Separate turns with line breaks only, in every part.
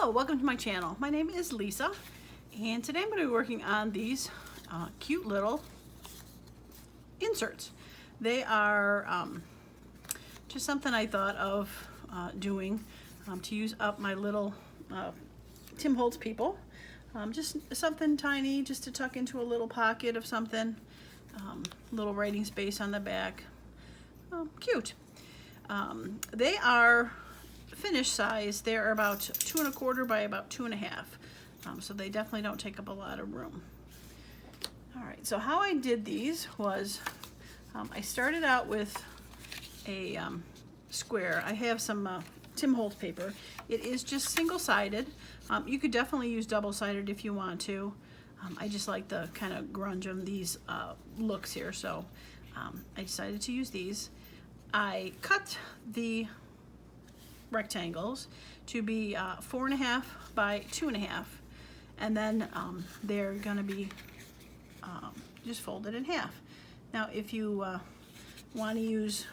Hello, welcome to my channel. My name is Lisa, and today I'm going to be working on these cute little inserts. They are just something I thought of doing to use up my little Tim Holtz people. Just something tiny, just to tuck into a little pocket of something. Little writing space on the back. Oh, cute. They are finished size. They're about 2 1/4 by about 2 1/2. So they definitely don't take up a lot of room. All right, so how I did these was I started out with a square. I have some Tim Holtz paper. It is just single-sided. You could definitely use double-sided if you want to. I just like the kind of grunge of these looks here, so I decided to use these. I cut the rectangles to be 4 1/2 by 2 1/2, and then they're going to be just folded in half. Now, if you want to use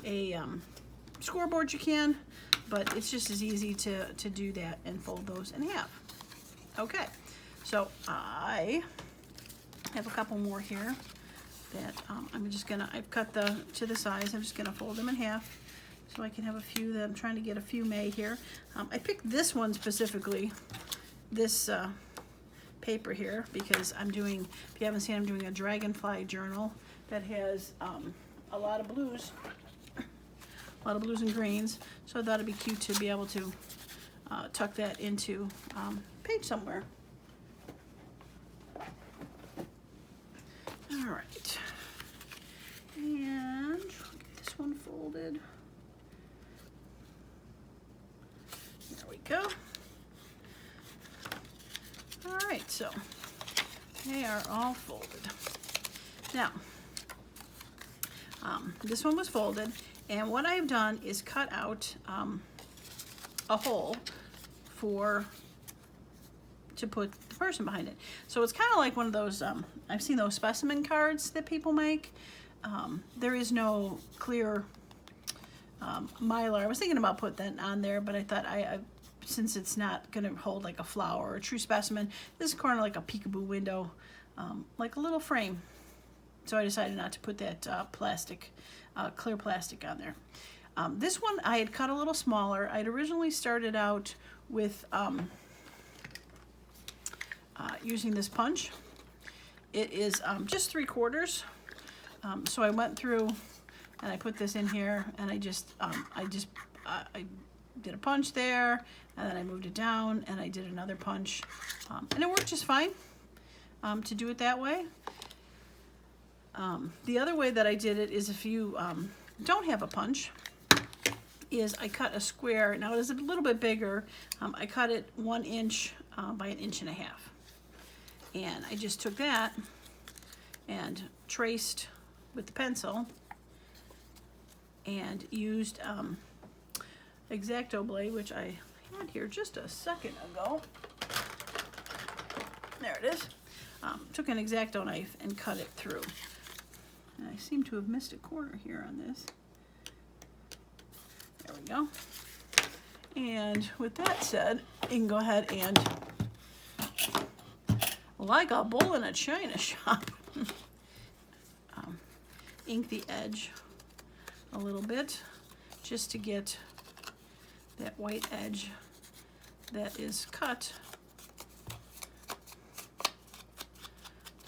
a scoreboard, you can, but it's just as easy to do that and fold those in half. Okay, so I have a couple more here that I've cut to the size. I'm just gonna fold them in half so I can have a few that I'm trying to get a few made here. I picked this one specifically, this paper here, because I'm doing, if you haven't seen, I'm doing a dragonfly journal that has a lot of blues and greens, so I thought it'd be cute to be able to tuck that into page somewhere. All right, and get this one folded. There we go. All right, so they are all folded. Now, this one was folded, and what I've done is cut out a hole to put the person behind it. So it's kind of like one of those, I've seen those specimen cards that people make. There is no clear mylar. I was thinking about putting that on there, but I thought since it's not going to hold like a flower or a true specimen, this is kind of like a peekaboo window, like a little frame. So I decided not to put that clear plastic on there. This one I had cut a little smaller. I'd originally started out with using this punch. It is just 3/4. So I went through and I put this in here, and I did a punch there, and then I moved it down and I did another punch, and it worked just fine to do it that way. The other way that I did it is, if you don't have a punch, is I cut a square. Now it is a little bit bigger. I cut it 1 inch by 1 1/2 inches. And I just took that and traced with the pencil and used X-Acto blade, which I had here just a second ago. There it is. Took an X-Acto knife and cut it through. And I seem to have missed a corner here on this. There we go. And with that said, you can go ahead and, like a bull in a china shop, ink the edge a little bit just to get that white edge that is cut.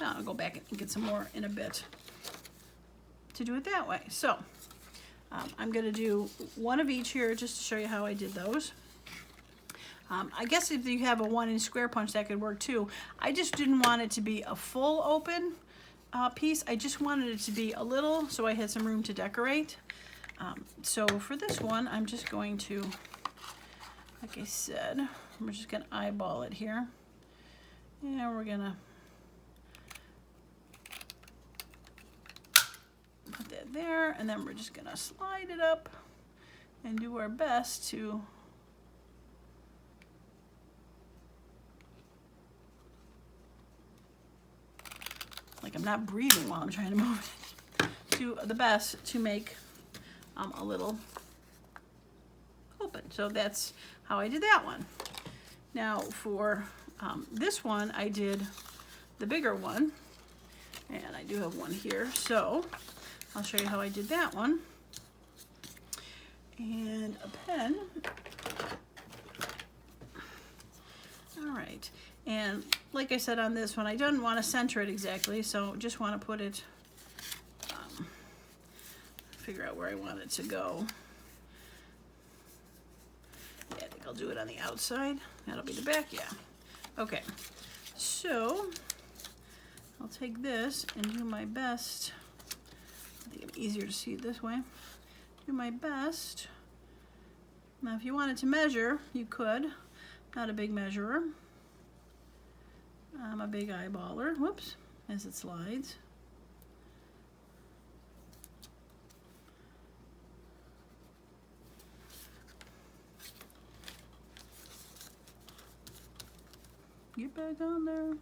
Now I'll go back and get some more in a bit to do it that way. So I'm going to do one of each here just to show you how I did those. I guess if you have a 1 inch square punch, that could work too. I just didn't want it to be a full open piece. I just wanted it to be a little, so I had some room to decorate. So for this one, I'm just going to, like I said, we're just going to eyeball it here. And we're going to put that there, and then we're just going to slide it up and do our best to I'm not breathing while I'm trying to move it, do the best to make a little open. So that's how I did that one. Now for this one, I did the bigger one, and I do have one here, so I'll show you how I did that one. And a pen. All right, and like I said on this one, I don't want to center it exactly, so just want to put it, figure out where I want it to go. Yeah, I think I'll do it on the outside. That'll be the back, yeah. Okay, so I'll take this and do my best. I think it's easier to see it this way. Do my best. Now, if you wanted to measure, you could. Not a big measurer. I'm a big eyeballer. Whoops, as it slides. Get back on there.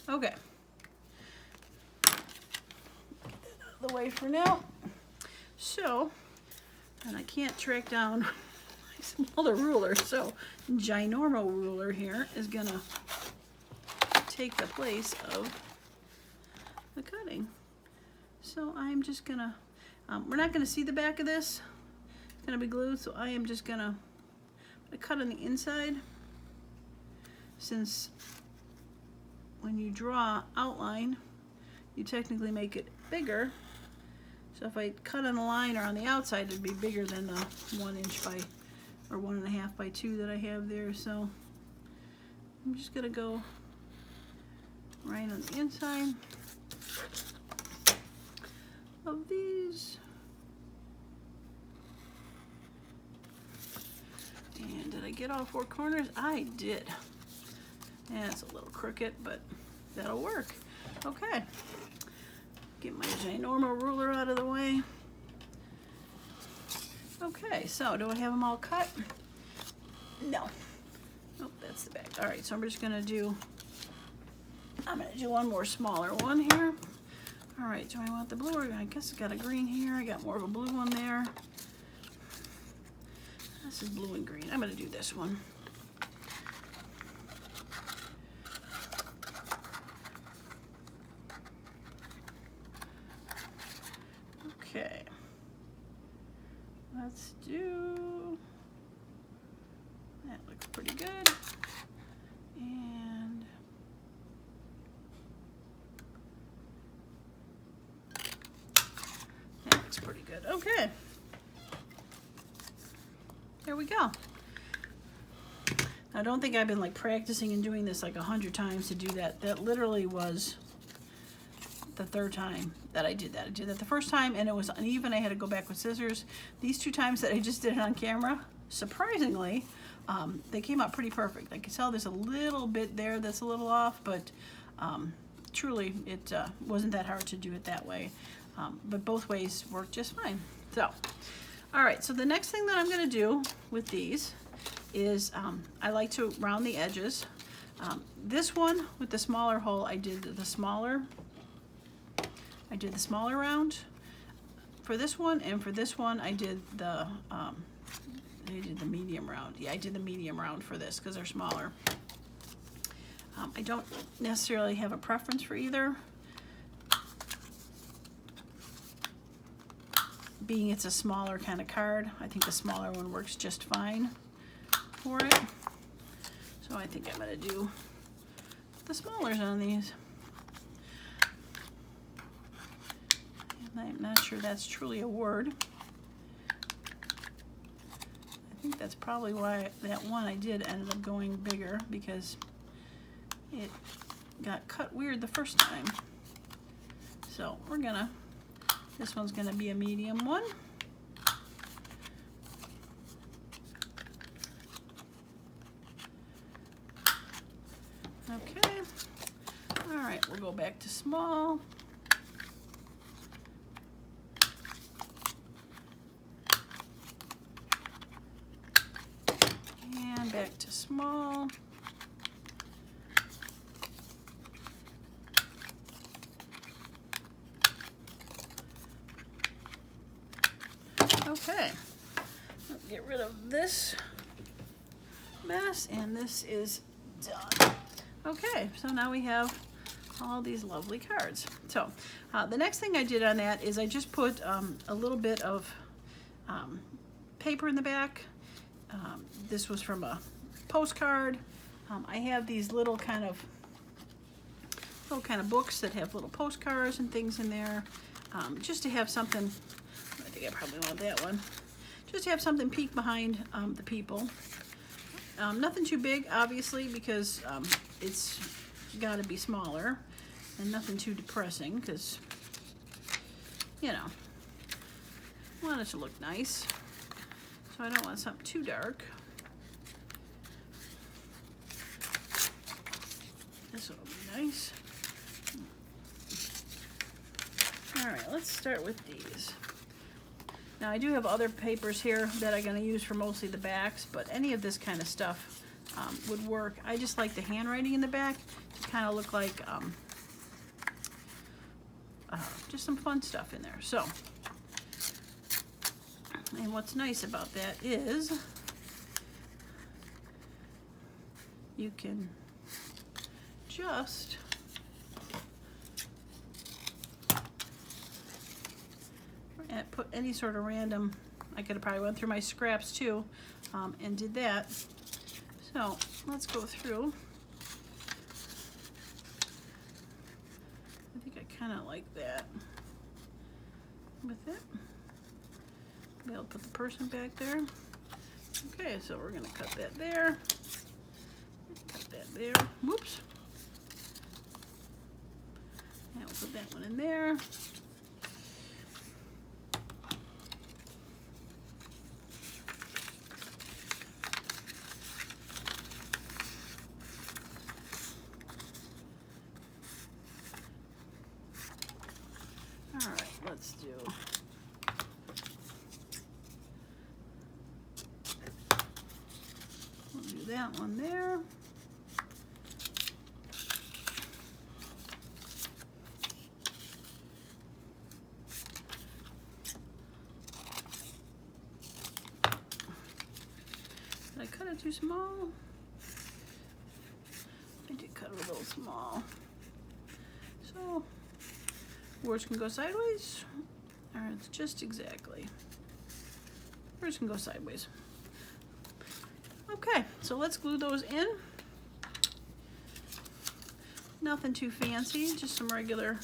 Okay. Get that out of the way for now. So, and I can't track down my smaller ruler, so ginormo ruler here is gonna take the place of the cutting. So I'm just gonna, we're not gonna see the back of this. It's gonna be glued, so I am just gonna cut on the inside, since when you draw outline, you technically make it bigger. So if I cut on a line or on the outside, it'd be bigger than the 1 inch by, or 1.5 by 2 that I have there. So I'm just gonna go right on the inside of these. And did I get all 4 corners? I did. Yeah, it's a little crooked, but that'll work. Okay. Get my ginormo ruler out of the way. Okay, so do I have them all cut? No. Oh, that's the back. All right, so I'm just gonna do, I'm gonna do one more smaller one here. All right, do I want the blue? Or I guess I got a green here. I got more of a blue one there. This is blue and green. I'm gonna do this one. Okay. Let's do, that looks pretty good. And that looks pretty good. Okay. There we go. I don't think I've been like practicing and doing this like 100 times to do that. That literally was the 3rd time that I did that. I did that the first time and it was uneven. I had to go back with scissors. These 2 times that I just did it on camera, surprisingly, they came out pretty perfect. I can tell there's a little bit there that's a little off, but truly it wasn't that hard to do it that way. But both ways worked just fine. So, all right, so the next thing that I'm gonna do with these is I like to round the edges. This one with the smaller hole, I did the smaller round for this one, and for this one I did the medium round. Yeah, I did the medium round for this because they're smaller. I don't necessarily have a preference for either. Being it's a smaller kind of card, I think the smaller one works just fine for it. So I think I'm gonna do the smallers on these. And I'm not sure that's truly a word. I think that's probably why that one I did ended up going bigger, because it got cut weird the first time. So we're gonna, this one's gonna be a medium one. Okay, all right, we'll go back to small. And back to small. Okay. Okay, let's get rid of this mess, and this is done. Okay, so now we have all these lovely cards. So the next thing I did on that is I just put a little bit of paper in the back. This was from a postcard. I have these little kind of books that have little postcards and things in there, just to have something. I think I probably want that one. Just to have something peek behind the people. Nothing too big, obviously, because it's got to be smaller, and nothing too depressing, because, you know, I want it to look nice. So I don't want something too dark. This will be nice. All right, let's start with these. Now I do have other papers here that I'm going to use for mostly the backs, but any of this kind of stuff would work. I just like the handwriting in the back to kind of look like just some fun stuff in there. So, and what's nice about that is you can just put any sort of random. I could have probably went through my scraps too and did that. So let's go through. I think I kind of like that with it. Be able to put the person back there. Okay, so we're going to cut that there. Cut that there. Whoops. And we'll put that one in there. Let's do we'll do that one there. Did I cut it too small? I did cut it a little small. So words can go sideways, or it's just exactly. Words can go sideways. Okay, so let's glue those in. Nothing too fancy, just some regular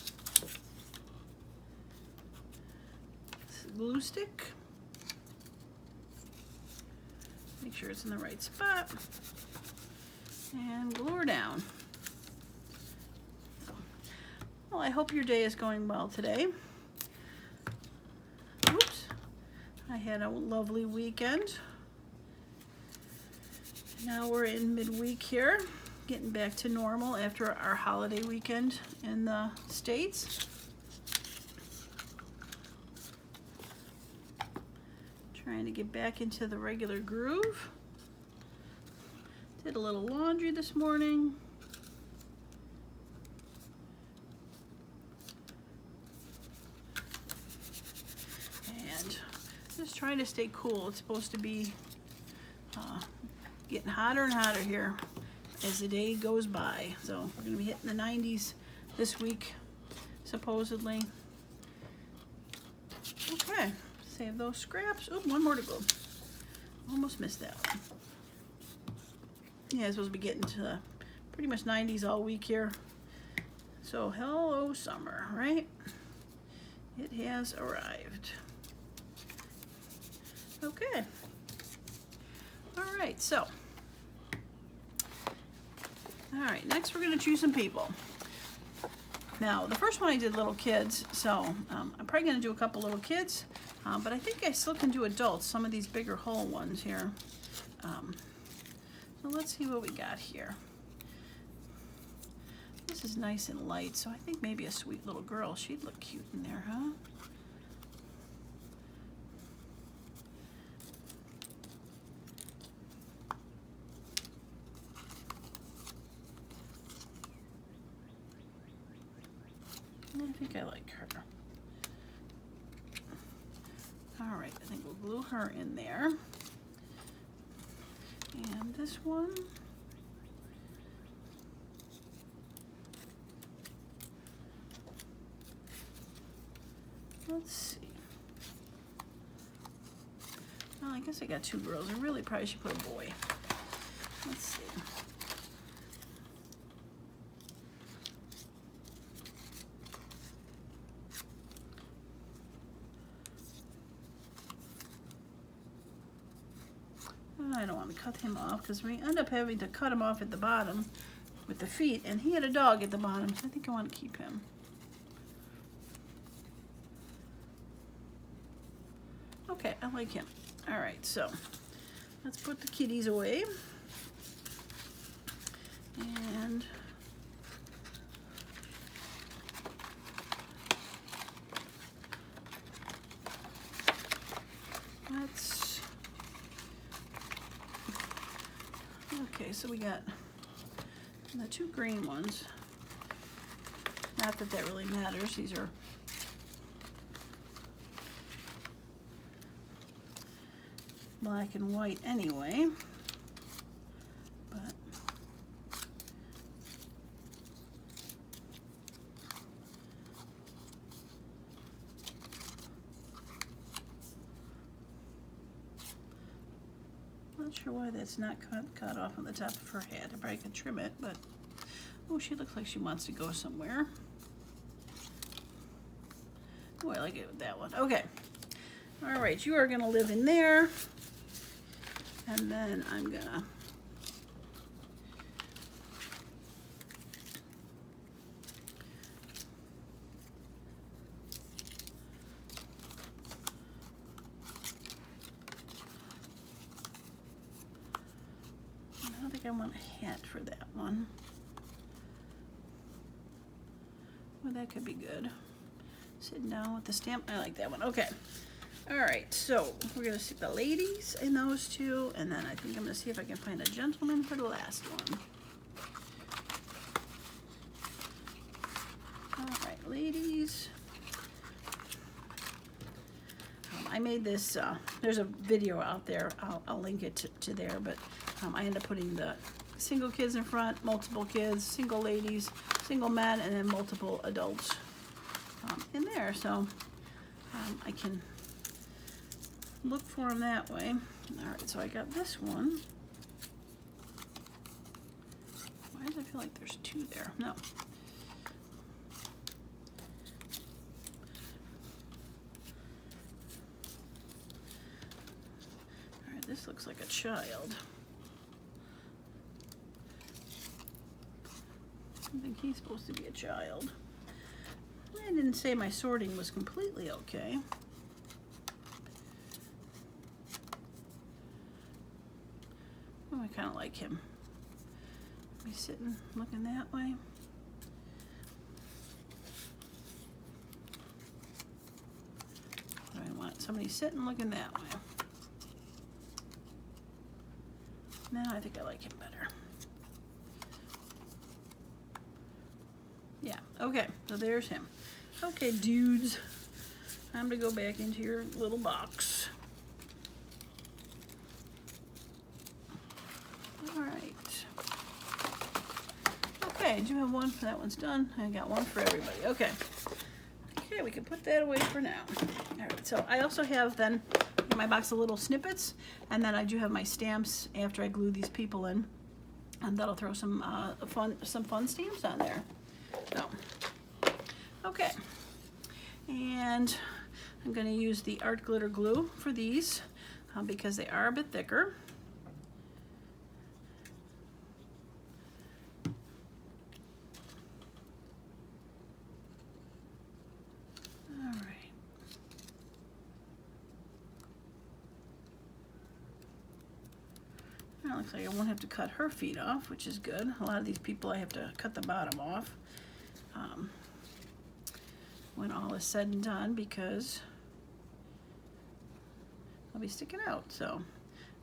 glue stick. Make sure it's in the right spot. And glue her down. Well, I hope your day is going well today. Oops. I had a lovely weekend. Now we're in midweek here, getting back to normal after our holiday weekend in the States. Trying to get back into the regular groove. Did a little laundry this morning. Just trying to stay cool. It's supposed to be getting hotter and hotter here as the day goes by. So we're going to be hitting the 90s this week, supposedly. Okay, save those scraps. Oh, one more to go. Almost missed that one. Yeah, it's supposed to be getting to pretty much 90s all week here. So hello summer, right? It has arrived. Okay. All right, so. All right, next we're going to choose some people. Now, the first one I did little kids, so I'm probably going to do a couple little kids, but I think I still can do adults, some of these bigger whole ones here. So let's see what we got here. This is nice and light, so I think maybe a sweet little girl. She'd look cute in there, huh? I think I like her. All right, I think we'll glue her in there. And this one. Let's see. Well, I guess I got two girls. I really probably should put a boy. Let's see. I don't want to cut him off because we end up having to cut him off at the bottom with the feet, and he had a dog at the bottom, so I think I want to keep him. Okay, I like him. All right, so let's put the kitties away. And let's, okay, so we got the two green ones. Not that that really matters. These are black and white anyway, but not sure why that's not cut off on the top of her head. I probably could trim it, but oh, she looks like she wants to go somewhere. Oh, I like it with that one. Okay. All right, you are going to live in there. And then I'm going to I don't think I want a hat for that one. Well, that could be good. Sitting down with the stamp. I like that one. Okay. All right. So we're going to see the ladies in those two. And then I think I'm going to see if I can find a gentleman for the last one. All right, ladies. I made this, there's a video out there. I'll link it to there. But I end up putting the single kids in front, multiple kids, single ladies, single men, and then multiple adults in there. So I can look for them that way. All right, so I got this one. Why does I feel like there's two there? No. All right, this looks like a child. I think he's supposed to be a child. I didn't say my sorting was completely okay. Oh, I kind of like him. He's sitting, looking that way. I want somebody sitting, looking that way. Now I think I like him better. Yeah, okay, so there's him. Okay, dudes, time to go back into your little box. All right. Okay, I do have one. That one's done. I got one for everybody. Okay. Okay, we can put that away for now. All right, so I also have then in my box of little snippets, and then I do have my stamps after I glue these people in, and that'll throw some fun stamps on there. So, okay, and I'm going to use the art glitter glue for these because they are a bit thicker. All right. Now it looks like I won't have to cut her feet off, which is good. A lot of these people I have to cut the bottom off. When all is said and done, because I'll be sticking out. So,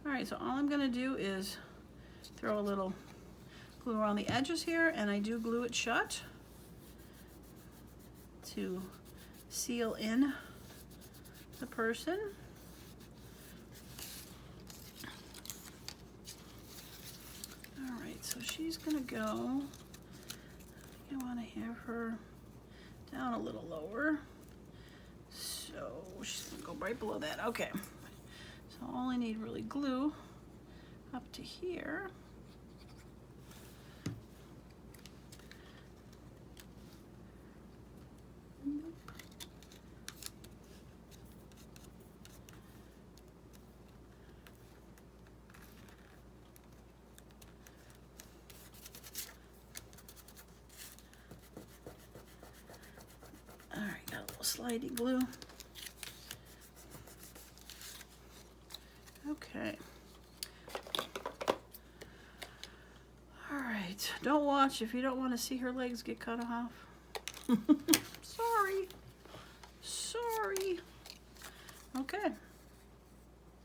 all right, so all I'm gonna do is throw a little glue around the edges here, and I do glue it shut to seal in the person. so she's gonna go, I want to have her down a little lower. So she's gonna go right below that. Okay. So all I need really glue up to here. All right, got a little slidey glue. Okay. All right, don't watch if you don't want to see her legs get cut off. Sorry. Sorry. Okay.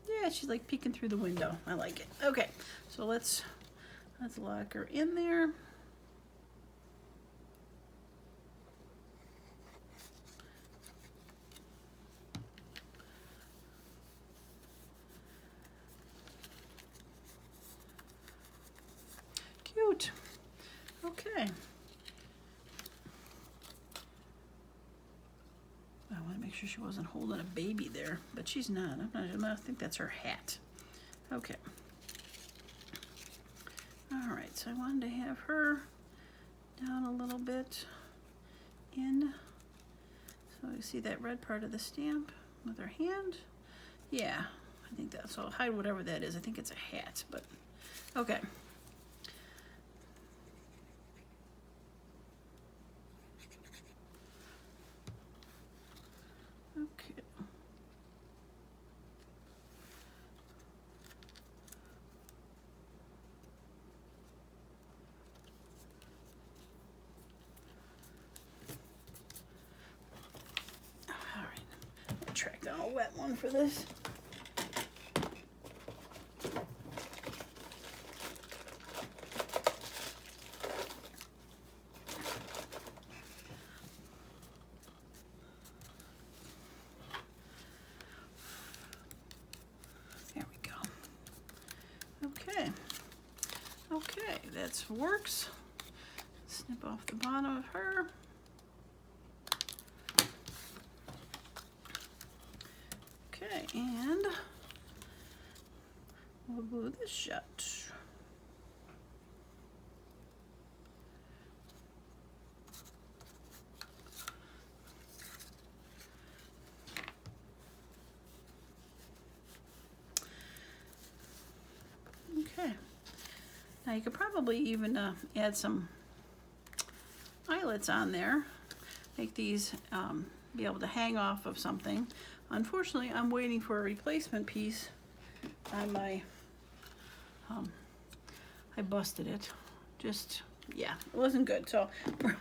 Yeah, she's like peeking through the window. I like it. Okay, so let's lock her in there. Cute. Okay. I want to make sure she wasn't holding a baby there, but she's not. I think that's her hat. Okay. All right, so I wanted to have her down a little bit in. So you see that red part of the stamp with her hand? Yeah, I think that's, so I'll hide whatever that is. I think it's a hat, but okay. Okay. All right, I'll track down a wet one for this. Okay, that works. Snip off the bottom of her. Okay, and we'll glue this shut. Okay. Now you could probably even add some eyelets on there, make these be able to hang off of something. Unfortunately, I'm waiting for a replacement piece on my, I busted it. Just, yeah, it wasn't good. So we're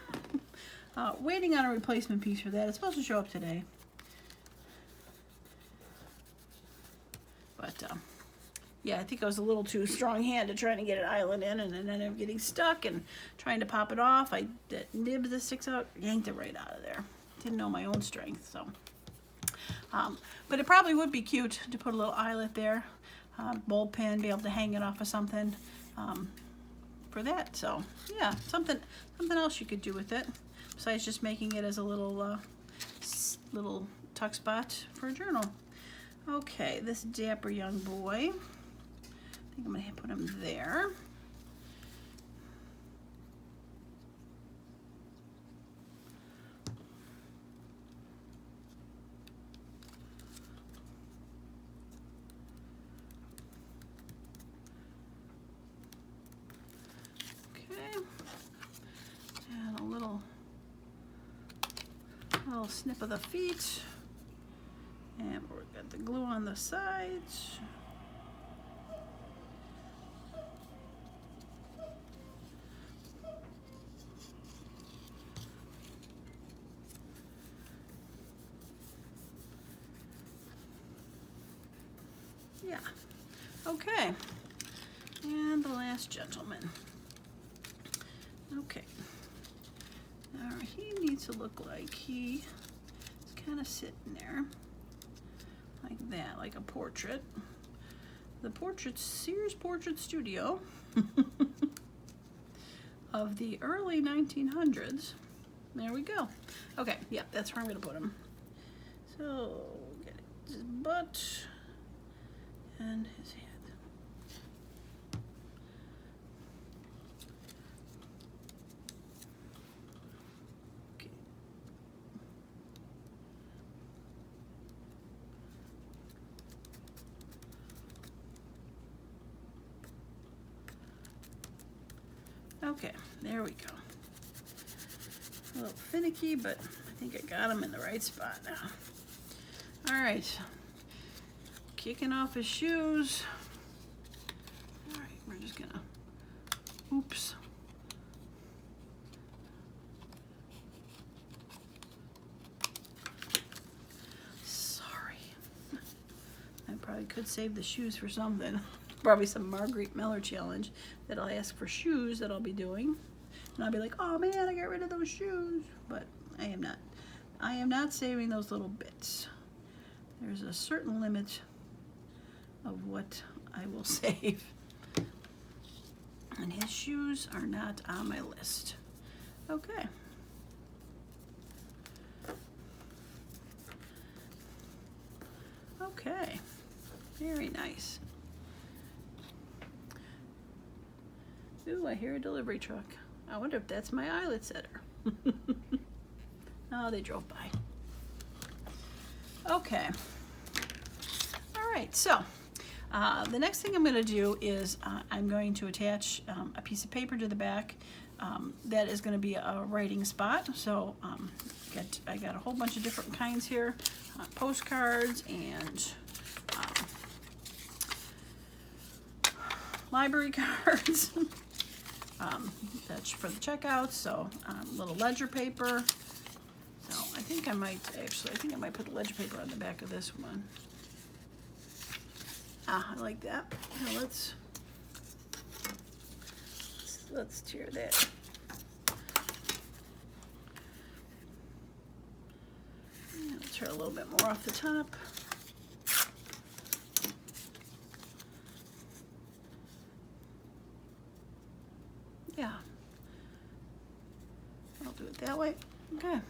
waiting on a replacement piece for that. It's supposed to show up today. But yeah, I think I was a little too strong-handed trying to get an eyelet in, and then ended up getting stuck and trying to pop it off. That nib that sticks out, yanked it right out of there. Didn't know my own strength, so. But it probably would be cute to put a little eyelet there, bulb pen, be able to hang it off of something for that. So yeah, something else you could do with it besides just making it as a little little tuck spot for a journal. Okay, this dapper young boy. I think I'm gonna put him there. Okay, and a little snip of the feet, and we've got the glue on the sides. Yeah, okay, and the last gentleman. Okay, now he needs to look like he is kind of sitting there, like that, like a portrait. The portrait, Sears Portrait Studio. of the early 1900s. There we go. Okay, yeah, that's where I'm gonna put him. So, get his butt and his head. Okay, there we go. A little finicky, but I think I got him in the right spot now. All right, kicking off his shoes. All right, we're just gonna, oops. Sorry. I probably could save the shoes for something. Probably some Marguerite Miller challenge that I'll ask for shoes that I'll be doing. And I'll be like, oh man, I got rid of those shoes. But I am not. I am not saving those little bits. There's a certain limit of what I will save. And his shoes are not on my list. Okay. Okay. Very nice. Ooh, I hear a delivery truck. I wonder if that's my eyelet setter. Oh, they drove by. Okay. All right, so the next thing I'm going to do is I'm going to attach a piece of paper to the back. That is going to be a writing spot. So I got a whole bunch of different kinds here. Postcards and library cards. That's for the checkouts, so little ledger paper. So I think I might put the ledger paper on the back of this one. I like that. Now let's tear that. I'll tear a little bit more off the top. Yeah, I'll do it that way. Okay.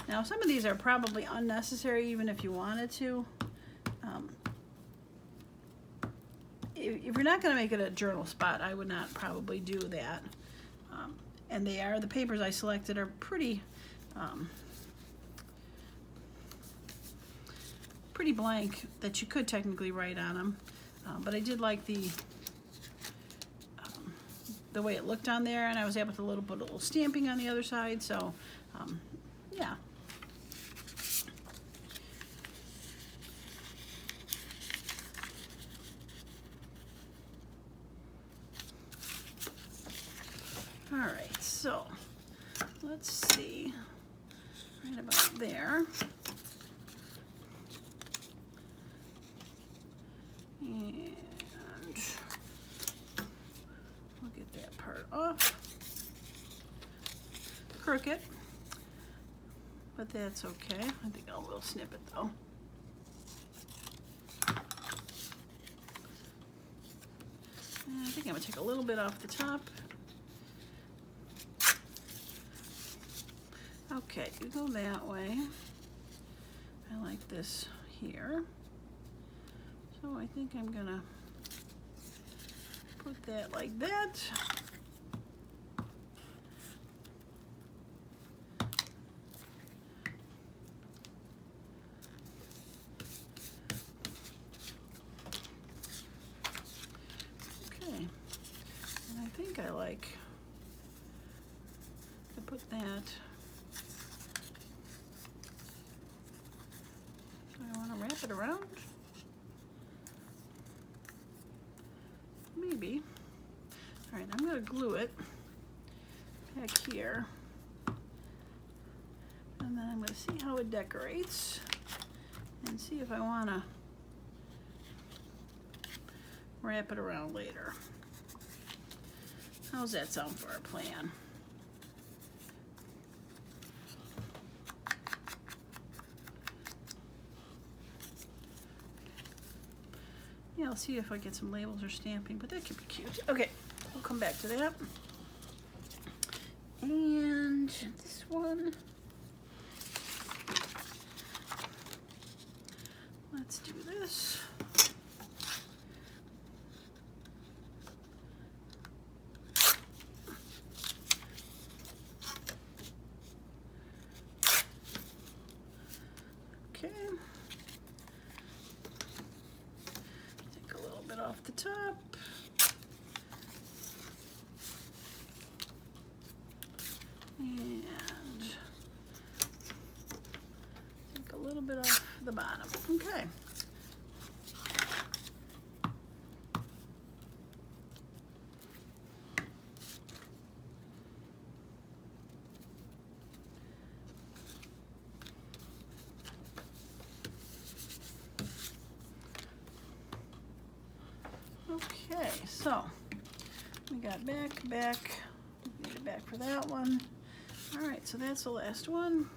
Now some of these are probably unnecessary even if you wanted to. If you're not going to make it a journal spot, I would not probably do that. And the papers I selected are pretty blank that you could technically write on them. But I did like the way it looked on there, and I was able to put a little stamping on the other side, so yeah. All right, so let's see, right about there. And we'll get that part off. Crooked, but that's okay. I think I will snip it though. And I think I'm gonna take a little bit off the top. Okay, you go that way. I like this here. So I think I'm gonna put that like that. Okay, and I think I like to put that. Do I want to wrap it around? Maybe. All right, I'm going to glue it back here. And then I'm going to see how it decorates and see if I want to wrap it around later. How's that sound for our plan? Yeah, I'll see if I get some labels or stamping, but that could be cute. Okay, we'll come back to that. And this one, let's do this. Okay. Take a little bit off the top. And take a little bit off the bottom. Okay. Okay, so we got back, need it back for that one. All right, so that's the last one.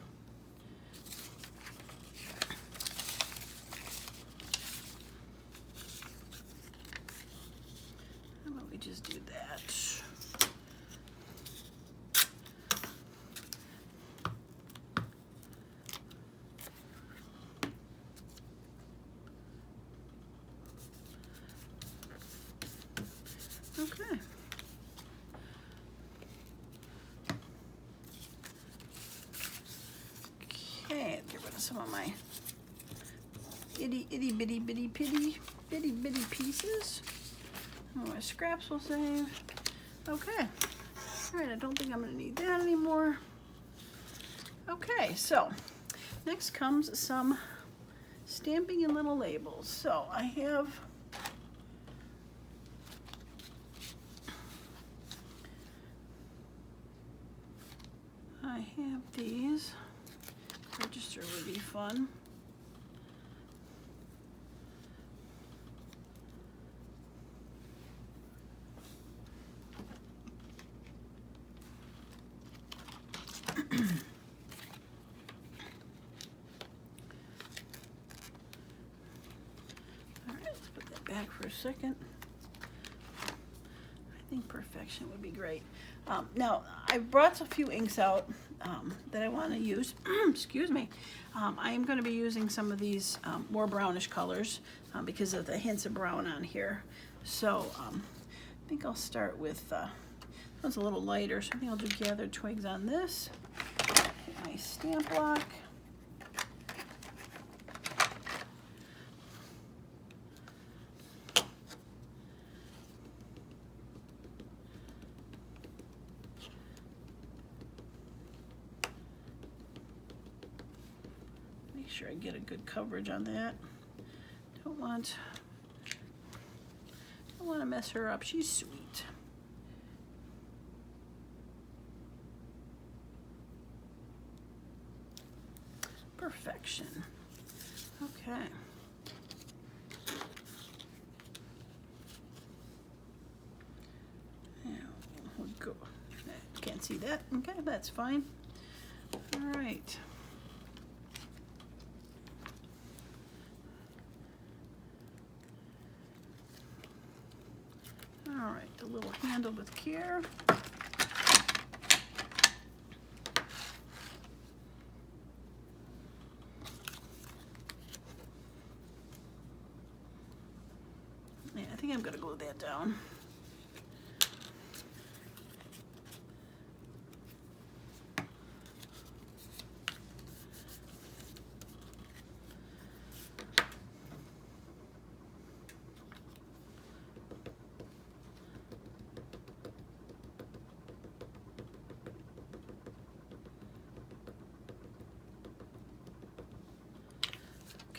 How about we just do that? Okay. Okay, get rid of some of my itty bitty pieces. Oh, my scraps will save. Okay. All right, I don't think I'm gonna need that anymore. Okay, so next comes some stamping and little labels. So I have these. Register would be fun. All right, let's put that back for a second. I think perfection would be great. Now, I brought a few inks out that I want to use. Excuse me. I am going to be using some of these more brownish colors because of the hints of brown on here. So I think I'll start with, that one's a little lighter, so I think I'll do gathered twigs on this. Get my stamp block. Make sure I get a good coverage on that. Don't want to mess her up. She's sweet. Perfection. Okay. Now we'll go. Can't see that. Okay, that's fine. All right. All right, the little handle with care. Yeah, I think I'm gonna glue that down.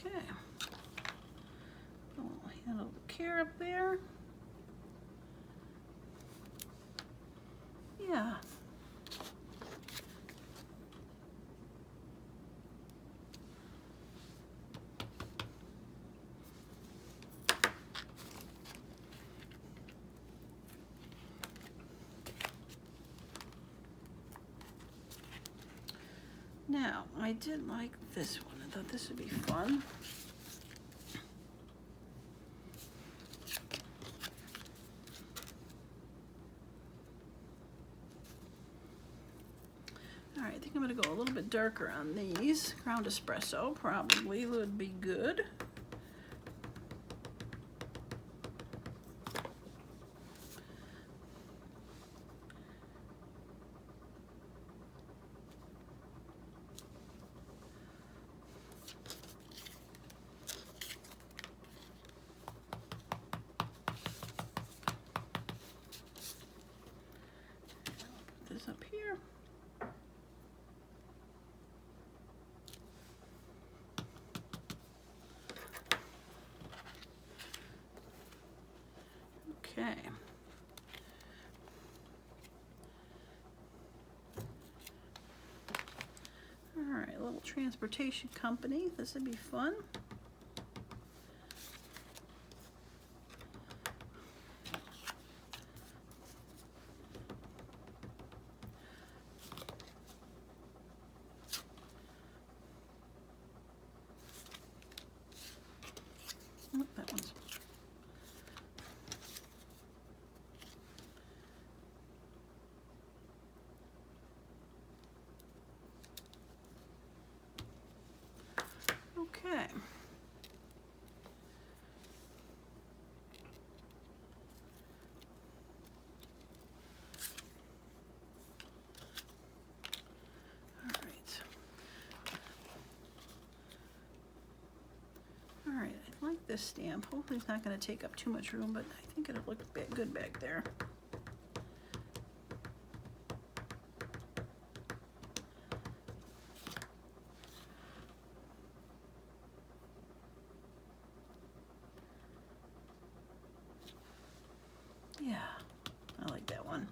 Okay. Oh, handle care up there. Yeah. Now, I did like this one. I thought this would be fun. All right, I think I'm gonna go a little bit darker on these. Ground espresso probably would be good. Put this up here. Okay. All right, a little transportation company. This would be fun. Oh, that one's. Okay. All right, I like this stamp. Hopefully it's not going to take up too much room, but I think it'll look good back there. Yeah, I like that one.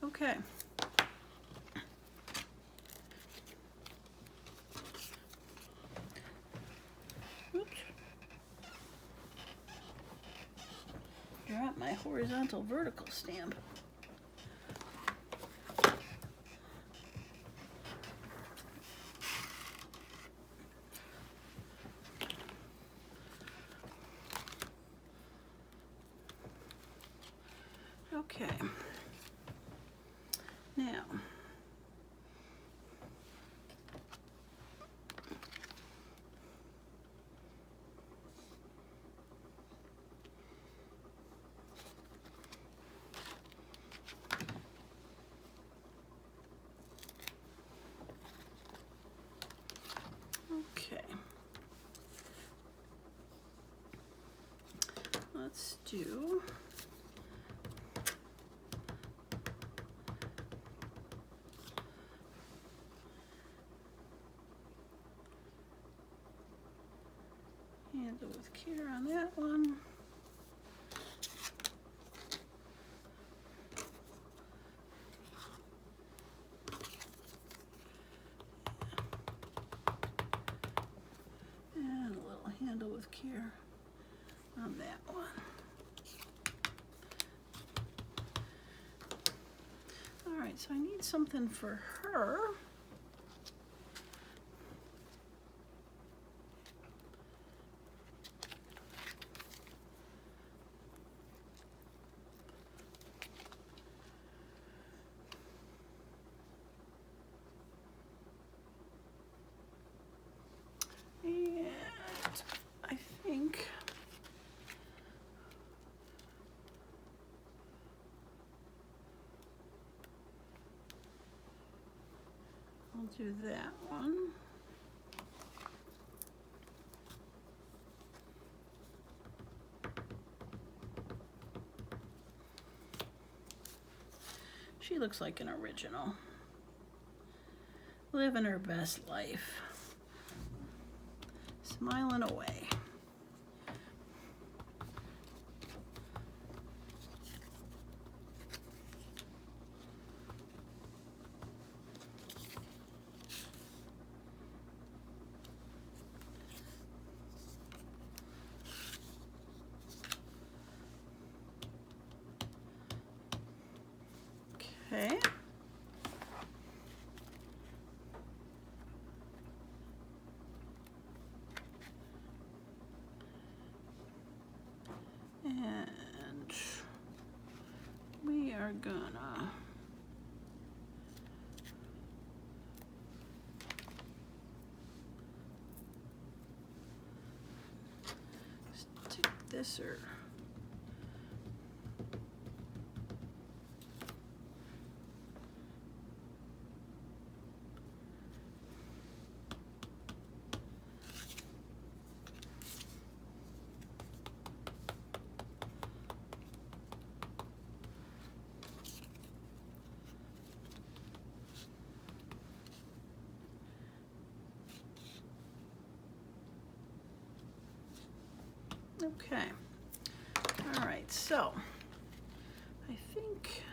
Okay. Oops. Drop my horizontal vertical stamp. Okay. Now, okay. Let's do handle with care on that one. And a little handle with care on that one. All right, so I need something for her. And I think I'll do that one. She looks like an original. Living her best life. Smiling away. Okay. And we are gonna this or? Okay, all right, so I think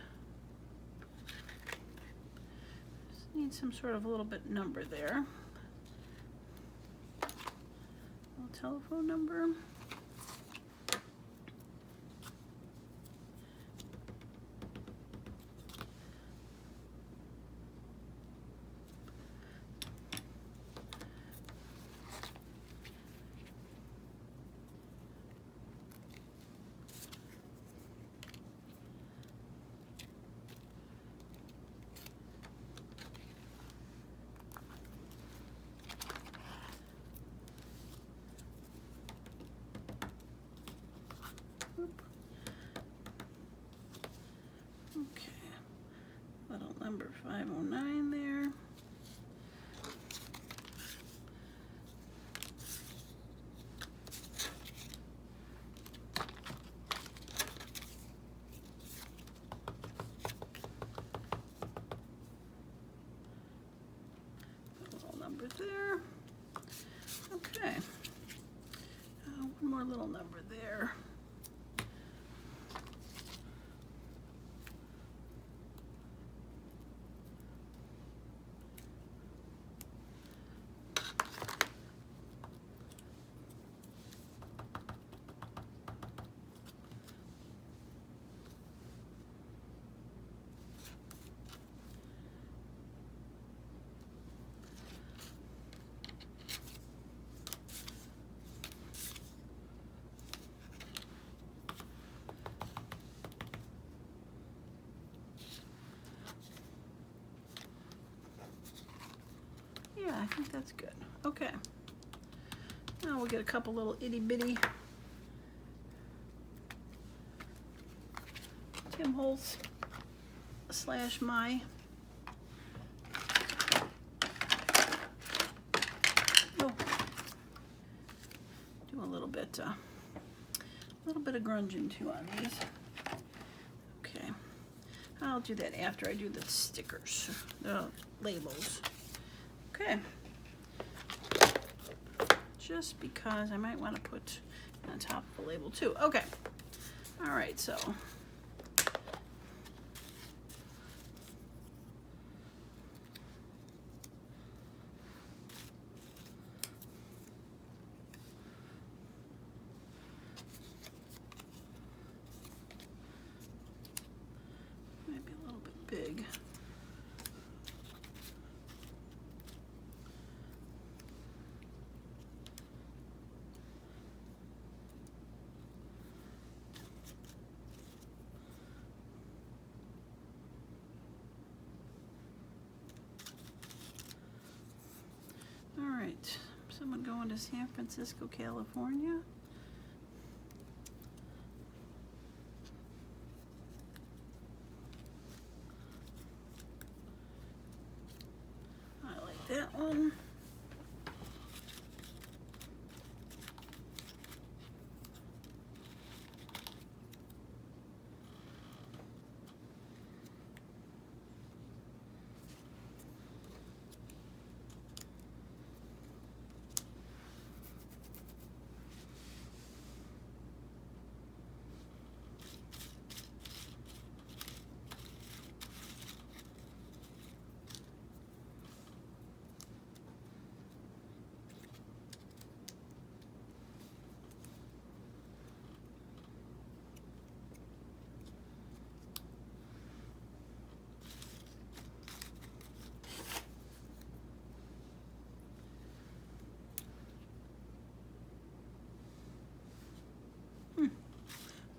just need some sort of a little bit number there. A little telephone number. Okay, little number 509 there. Little number there. Okay, one more little number there. Yeah, I think that's good. Okay. Now we'll get a couple little itty bitty Tim Holtz / my. Oh, do a little bit of grunging too on these. Okay, I'll do that after I do the stickers, the labels. Okay, just because I might want to put on top of the label too. Okay, all right, so maybe a little bit big. Someone going to San Francisco, California. I like that one.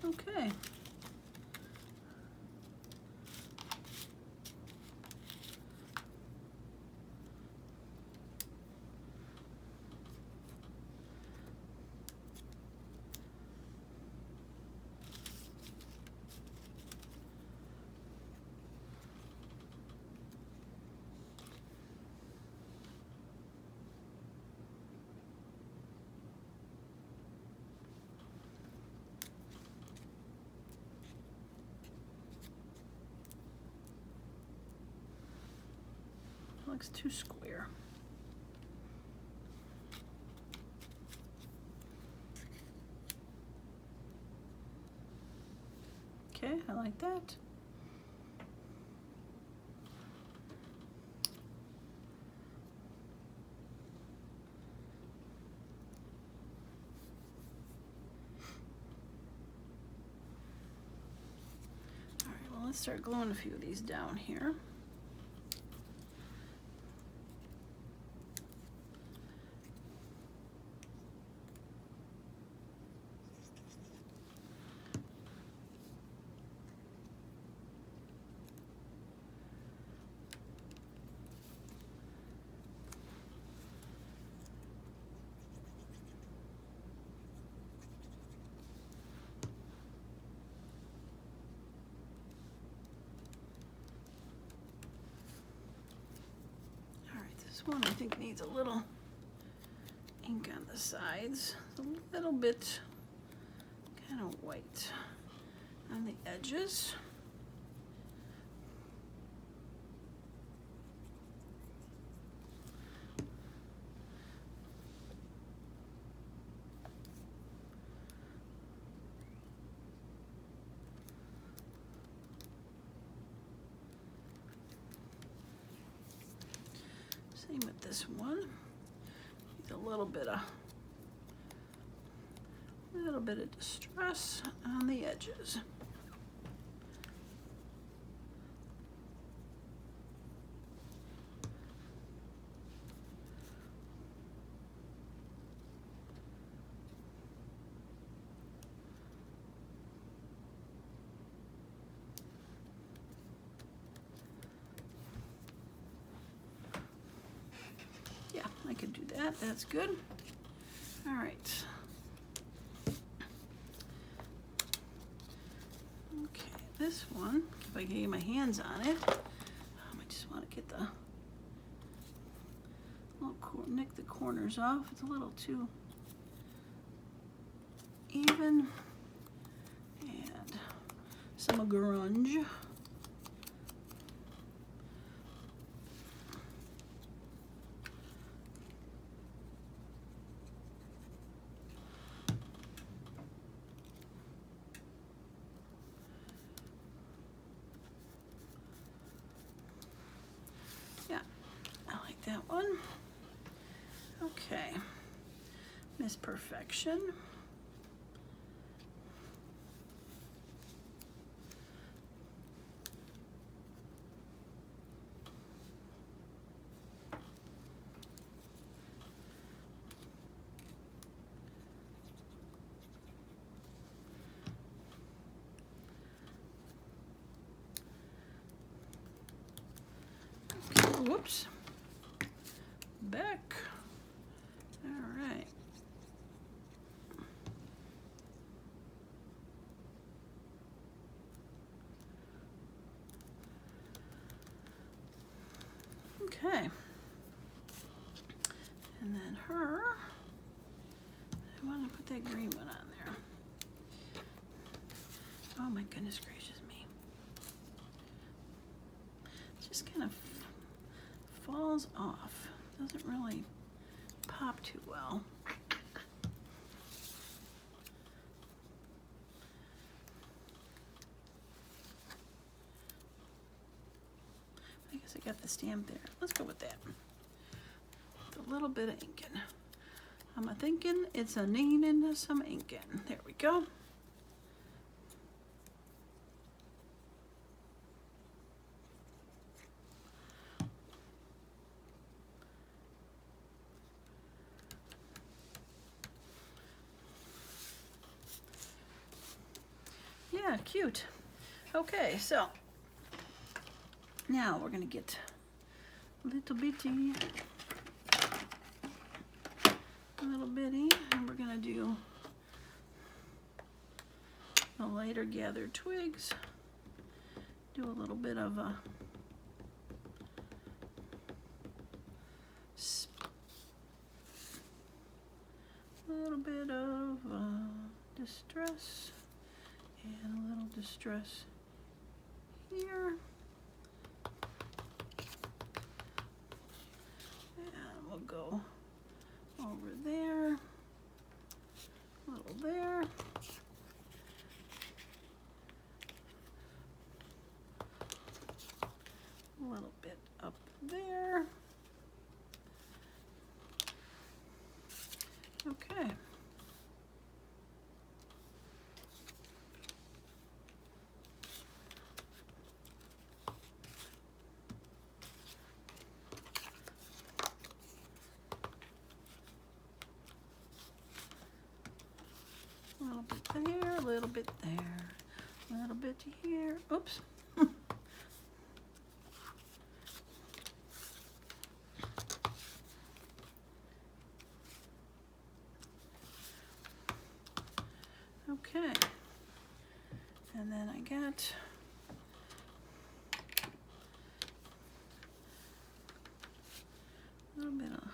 Okay. looks too square. Okay, I like that. Let's start gluing a few of these down here. This one I think needs a little ink on the sides, a little bit kind of white on the edges. Same with this one. Needs a little bit of distress on the edges. I could do that. That's good. All right. Okay, this one, if I can get my hands on it, I just want to get the nick the corners off. It's a little too even. And some grunge. That one. Okay. Miss Perfection. Okay. Whoops. Back. All right. Okay. And then her, I want to put that green one on there. Oh my goodness gracious me. It just kind of falls off. Doesn't really pop too well. I guess I got the stamp there. Let's go with that. With a little bit of inking. I'm thinking it's a needing some inking. There we go. Yeah, cute. Okay, so now we're gonna get a little bitty, and we're gonna do the lighter gathered twigs. Do a little bit of a distress. And a little distress here. will go over there, a little there. A little bit up there. Okay. A little bit there, a little bit there, a little bit here. Oops. Okay, and then I got a little bit of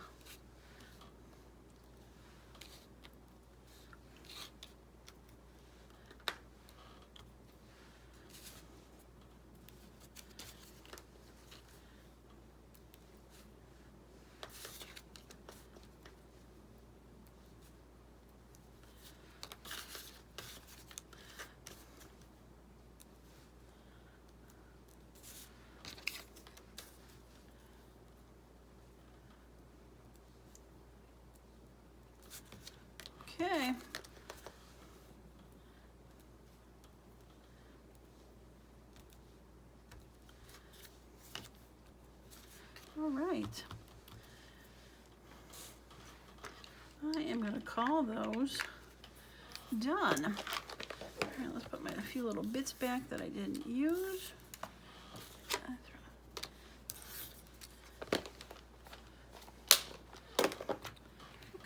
okay. All right. I am going to call those done. All right, let's put a few little bits back that I didn't use.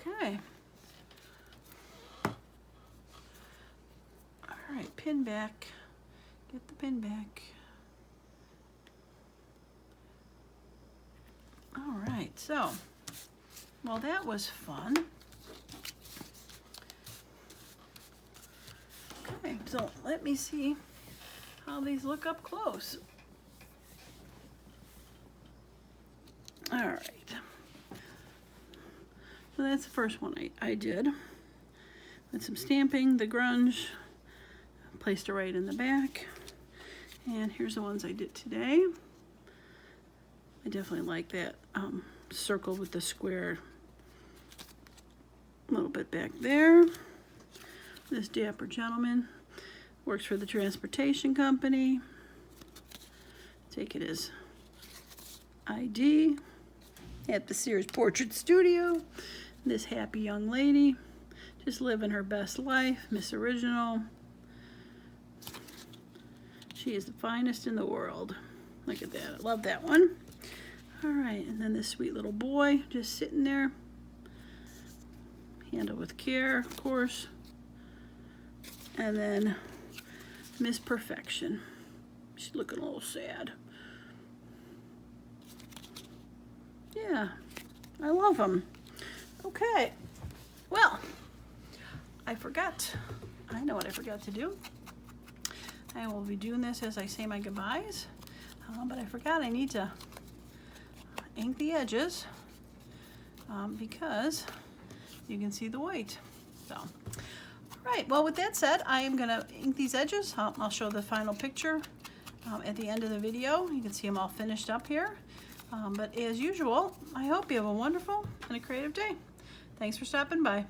Okay. All right, pin back. Get the pin back. All right, so, well, that was fun. Okay, so let me see how these look up close. All right. So that's the first one I did. With some stamping, the grunge, placed it right in the back. And here's the ones I did today. I definitely like that circle with the square a little bit back there. This dapper gentleman works for the transportation company. Take it as ID at the Sears Portrait Studio. This happy young lady, just living her best life, Miss Original. She is the finest in the world. Look at that, I love that one. All right, and then this sweet little boy just sitting there. Handle with care, of course. And then Miss Perfection. She's looking a little sad. Yeah, I love them. Okay, well, I know what I forgot to do. I will be doing this as I say my goodbyes, but I forgot I need to ink the edges because you can see the white. So, all right, well, with that said, I am gonna ink these edges. I'll show the final picture at the end of the video. You can see them all finished up here. But as usual, I hope you have a wonderful and a creative day. Thanks for stopping by.